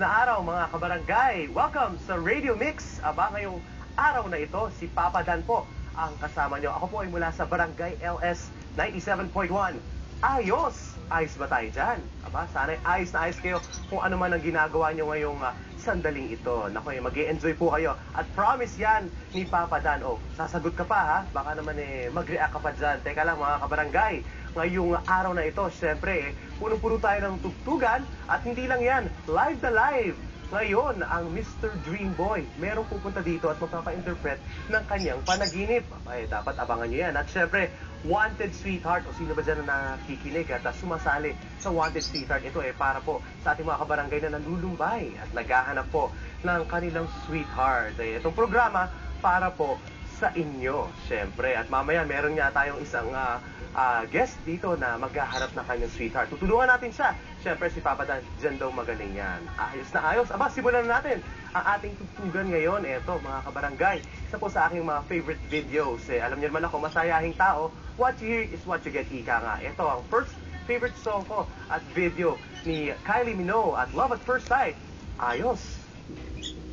na araw mga kabarangay. Welcome sa Radio Mix. Aba, ngayong araw na ito, si Papa Dan po ang kasama nyo. Ako po ay mula sa Barangay LS 97.1. Ayos! Ayos ba tayo dyan? Aba, sana ayos na ayos kayo kung ano man ang ginagawa nyo ngayong sandaling ito. Naku, mag-i-enjoy po kayo. At promise yan ni Papa Dan. Oh, sasagot ka pa ha? Baka naman mag-react ka pa dyan. Teka lang mga kabarangay. Ngayong araw na ito, syempre, punong-puno tayo ng tugtugan at hindi lang yan, live na live. Ngayon, ang Mr. Dream Boy, merong pupunta dito at magpapa-interpret ng kanyang panaginip. Ay, dapat abangan nyo yan. At syempre, Wanted Sweetheart, o sino ba dyan na nakikinig at sumasali sa Wanted Sweetheart, ito para po sa ating mga kabarangay na nalulumbay at naghahanap po ng kanilang sweetheart. Itong programa para po sa inyo, syempre. At mamaya, meron nga tayong isang guest dito na maghaharap na kanyang sweetheart. Tutulungan natin siya. Siyempre, si Papa Dan, dyan daw magaling yan. Ayos na ayos. Aba, simulan na natin ang ating tugtugan ngayon. Eto, mga kabarangay, isa po sa aking mga favorite videos. Alam niyo naman ako, masayahing tao. What you hear is what you get, ika nga. Ito, ang first favorite song ko at video ni Kylie Minogue at Love at First Sight. Ayos.